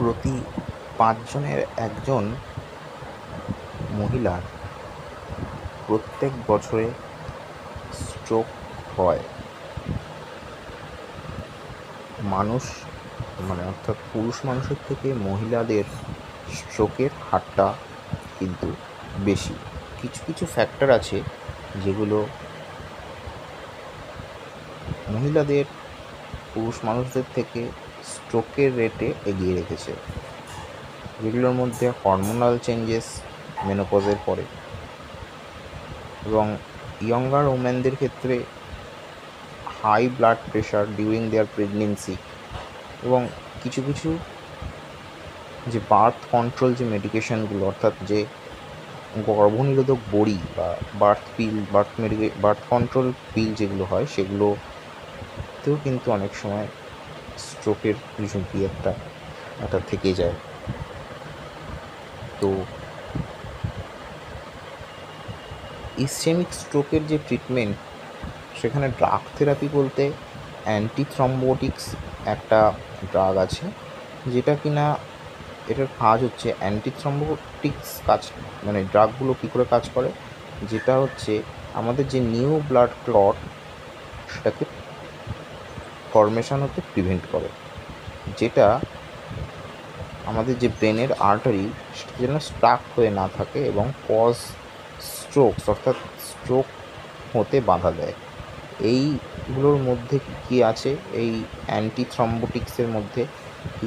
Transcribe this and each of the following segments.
প্রতি ৫ জনের একজন মহিলার প্রত্যেক বছরে স্ট্রোক হয়। অর্থাৎ পুরুষ মানুষের থেকে মহিলাদের স্ট্রোকের হারটা কিন্তু বেশি। কিছু কিছু ফ্যাক্টর আছে যেগুলো মহিলাদের পুরুষ মানুষদের থেকে স্ট্রোকের রেটে এগিয়ে রেখেছে, যেগুলোর মধ্যে হরমোনাল চেঞ্জেস মেনোপজের পরে, এবং ইয়ঙ্গার ওমেনদের ক্ষেত্রে high blood pressure during their pregnancy, এবং কিছু কিছু যে বার্থ কন্ট্রোল যে মেডিকেশানগুলো, অর্থাৎ যে গর্ভনিরোধক বড়ি বা বার্থ কন্ট্রোল পিল যেগুলো হয়, সেগুলোতেও কিন্তু অনেক সময় স্ট্রোকের ঝুঁকি একটা থেকে যায়। তো ইসচেমিক স্ট্রোকের যে ট্রিটমেন্ট, সেখানে ড্রাগ থেরাপি বলতে অ্যান্টিথ্রম্বোটিক্স একটা ড্রাগ আছে, যেটা কিনা এটার কাজ হচ্ছে অ্যান্টিথ্রম্বোটিক্স ড্রাগগুলো কী করে কাজ করে, যেটা হচ্ছে আমাদের যে নিউ ব্লাড ক্লট সেটাকে ফর্মেশন হতে প্রিভেন্ট করে, যেটা আমাদের যে ব্রেনের আর্টারি সেটা যেন স্টাক হয়ে না থাকে এবং অর্থাৎ স্ট্রোক হতে বাধা দেয়। এইগুলোর মধ্যে কী আছে, এই অ্যান্টিথ্রম্বোটিক্সের মধ্যে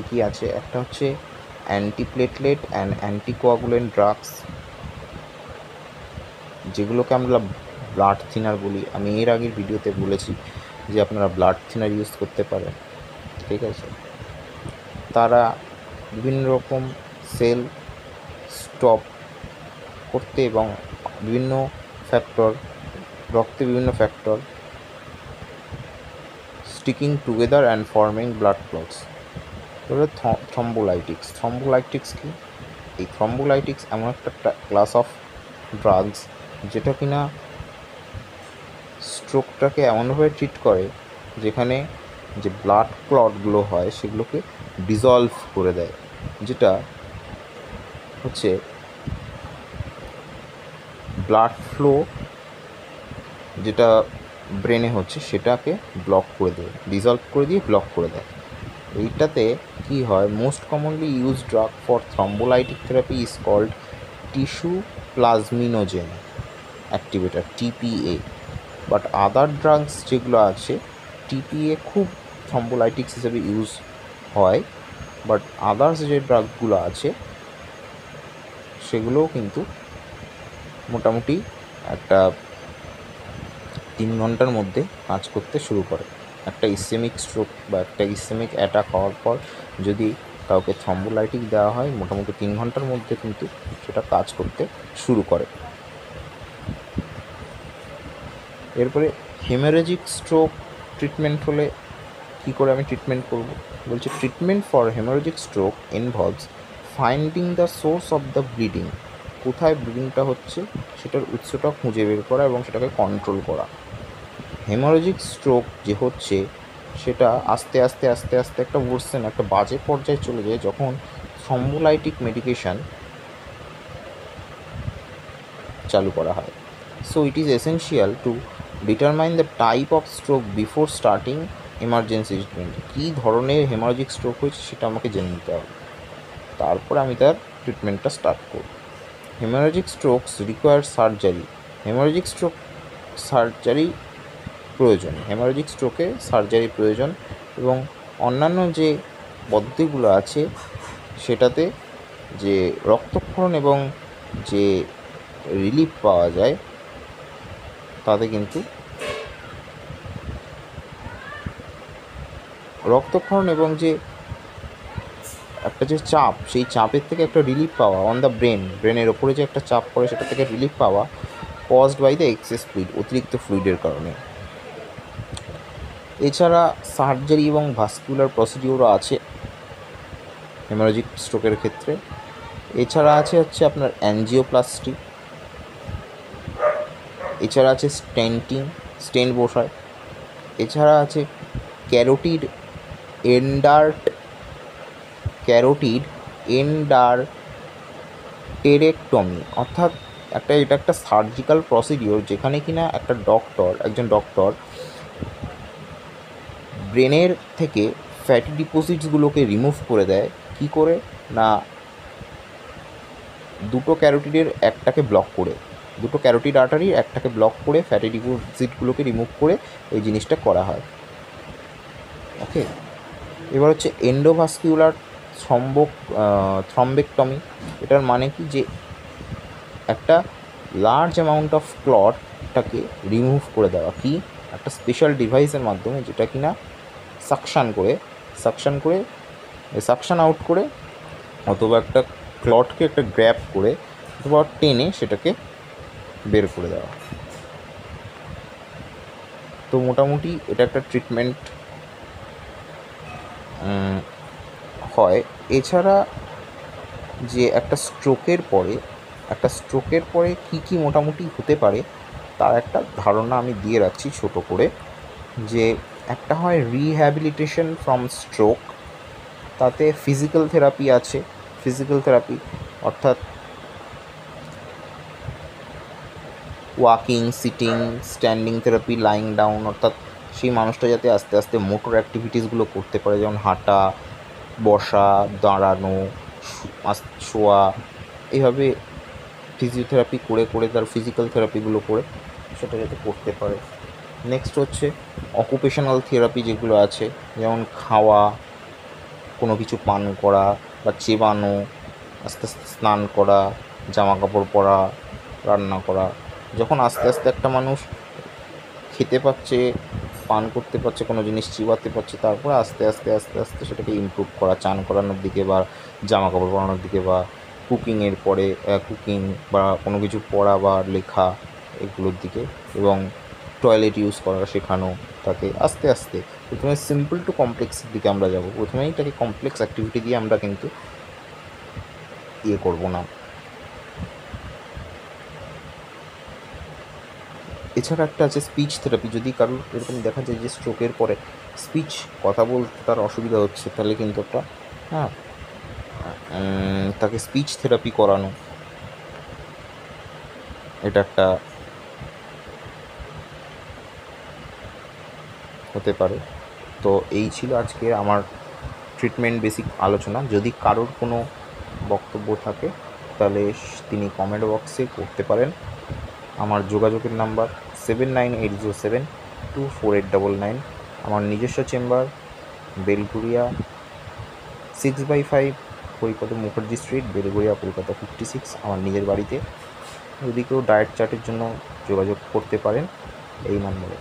কী আছে, একটা হচ্ছে অ্যান্টিপ্লেটলেট অ্যান্ড অ্যান্টিকোয়াগুলেন্ট ড্রাগস, যেগুলোকে আমরা ব্লাড থিনার বলি। আমি এর আগের ভিডিওতে বলেছি যে আপনারা ব্লাড থিনার ইউজ করতে পারেন, ঠিক আছে। তারা বিভিন্ন রকম সেল স্টপ করতে এবং রক্তে বিভিন্ন factor sticking together and forming blood clots. এবারে থ্রম্বোলাইটিক্স কি? এই থ্রম্বোলাইটিক্স এমন একটা ক্লাস অফ ড্রাগস যেটা কিনা স্ট্রোকটাকে এমনভাবে ট্রিট করে যেখানে যে ব্লাড ক্লটগুলো হয় সেগুলোকে ডিজলভ করে দেয়, যেটা হচ্ছে ব্লাড ফ্লো যেটা ব্রেনে হচ্ছে সেটাকে ব্লক করে দেয়, ডিজলভ করে দিয়ে ব্লক করে দেয়। এইটাতে কি হয়, most commonly use drug for thrombolytic therapy is called tissue plasminogen activator, TPA. But other drugs যেগুলো আছে, টিপিএ খুব থ্রম্বোলাইটিক্স হিসেবে ইউজ হয়, বাট আদার্স যে ড্রাগগুলো আছে সেগুলোও কিন্তু মোটামুটি একটা 3 ঘন্টার মধ্যে কাজ করতে শুরু করে। একটা ইসচেমিক স্ট্রোক বা একটা ইসচেমিক অ্যাটাক হওয়ার পর যদি কাউকে থ্রম্বোলাইটিক দেওয়া হয়, মোটামুটি 3 ঘন্টার মধ্যে কিন্তু সেটা কাজ করতে শুরু করে। এরপরে হেমারেজিক স্ট্রোক ট্রিটমেন্ট হলে কী করে আমি ট্রিটমেন্ট করব? বলছে treatment for haemorrhagic stroke involves finding the source of the bleeding. কোথায় ব্লিডিংটা হচ্ছে সেটার উৎসটা খুঁজে বের করা এবং সেটাকে কন্ট্রোল করা। হেমারেজিক স্ট্রোক যে হচ্ছে সেটা আস্তে আস্তে আস্তে আস্তে একটা বাজে পর্যায়ে চলে যায় যখন থ্রম্বোলাইটিক মেডিকেশান চালু করা হয়। So it is essential to determine the type of stroke before starting emergency treatment. কী ধরনের হেমারেজিক স্ট্রোক হয়েছে সেটা আমাকে জেনে নিতে হবে, তারপরে আমি তার ট্রিটমেন্টটা স্টার্ট করব। Haemorrhagic strokes require surgery. Haemorrhagic stroke surgery প্রয়োজন, হেমারেজিক স্ট্রোকে সার্জারি প্রয়োজন, এবং অন্যান্য যে পদ্ধতিগুলো আছে সেটাতে যে রক্তক্ষরণ এবং যে রিলিফ পাওয়া যায় তাতে কিন্তু রক্তক্ষরণ এবং যে একটা যে চাপ, সেই চাপের থেকে একটা রিলিফ পাওয়া অন দ্য ব্রেনের ওপরে যে একটা চাপ পড়ে সেটা থেকে রিলিফ পাওয়া caused by the excess fluid, অতিরিক্ত ফ্লুইডের কারণে। এছাড়া সার্জারি এবং ভাস্কুলার প্রসিডিওরও আছে হেমারেজিক স্ট্রোকের ক্ষেত্রে। এছাড়া আছে আপনার অ্যাঞ্জিওপ্লাস্টি, এছাড়া আছে স্টেন্ট বসায়, এছাড়া আছে ক্যারোটিড এন্ডার্ট ক্যারোটিড এন্ডারটেরেক্টমি, অর্থাৎ এটা একটা সার্জিক্যাল প্রসিডিওর যেখানে কিনা একজন ডক্টর ব্রেনের থেকে ফ্যাটি ডিপোজিটসগুলোকে রিমুভ করে দেয়। কী করে না, দুটো ক্যারোটিড আর্টারির একটাকে ব্লক করে ফ্যাটি ডিপোজিটগুলোকে রিমুভ করে এই জিনিসটা করা হয়। ওকে, এবার হচ্ছে এন্ডোভাস্কিউলার থ্রম্বেক্টমি। এটার মানে কি, যে একটা লার্জ অ্যামাউন্ট অফ ক্লটটাকে রিমুভ করে দেওয়া, কি একটা স্পেশাল ডিভাইসের মাধ্যমে, যেটা কিনা সাকশান আউট করে অথবা একটা ক্লটকে একটা গ্র্যাব করে অথবা টেনে সেটাকে বের করে দেওয়া। তো মোটামুটি এটা একটা ট্রিটমেন্ট হয়। এছাড়া যে একটা স্ট্রোকের পরে কী মোটামুটি হতে পারে তার একটা ধারণা আমি দিয়ে রাখছি ছোট করে, যে একটা হয় রিহ্যাবিলিটেশন ফ্রম স্ট্রোক। তাতে ফিজিক্যাল থেরাপি আছে। অর্থাৎ walking, sitting, standing therapy, lying down, অর্থাৎ সেই মানুষটা যাতে আস্তে আস্তে মোটর অ্যাক্টিভিটিসগুলো করতে পারে, যেমন হাঁটা, বসা, দাঁড়ানো, শোয়া, এইভাবে ফিজিওথেরাপি করে তার ফিজিক্যাল থেরাপিগুলো করে সেটা যাতে করতে পারে। নেক্সট হচ্ছে অকুপেশনাল থেরাপি যেগুলো আছে, যেমন খাওয়া, কোনো কিছু পান করা বা চেবানো, আস্তে আস্তে স্নান করা, জামা কাপড় পরা, রান্না করা। যখন আস্তে আস্তে একটা মানুষ খেতে পাচ্ছে, পান করতে পারছে, কোনো জিনিস চিবাতে পারছে, তারপরে আস্তে আস্তে সেটাকে ইমপ্রুভ করা, চান করানোর দিকে বা জামা কাপড় পরানোর দিকে বা কুকিং বা কোনো কিছু পড়া বা লেখা, এগুলোর দিকে, এবং টয়লেট ইউজ করা শেখানো তাকে আস্তে আস্তে। প্রথমে সিম্পল টু কমপ্লেক্সের দিকে আমরা যাব, প্রথমেই তাকে কমপ্লেক্স অ্যাক্টিভিটি দিয়ে আমরা কিন্তু করবো না। এছাড়া একটা আছে স্পিচ থেরাপি। যদি কারোর এরকম দেখা যায় যে স্ট্রোকের পরে কথা বলতে তার অসুবিধা হচ্ছে, তাহলে কিন্তু একটা তাকে স্পিচ থেরাপি করানো, এটা একটা হতে পারে। তো এই ছিল আজকে আমার ট্রিটমেন্ট বেসিক আলোচনা। যদি কারোর কোনো বক্তব্য থাকে তাহলে তিনি কমেন্ট বক্সে করতে পারেন। আমার যোগাযোগের নাম্বার 7980724899। আমার নিজস্ব চেম্বার বেলঘরিয়া 6/5 হরিপদ মুখার্জি স্ট্রিট, বেলঘরিয়া, কলকাতা 56, আমার নিজের বাড়িতে। যদি কেউ ডায়েট চার্টের জন্য যোগাযোগ করতে পারেন এই নম্বরে।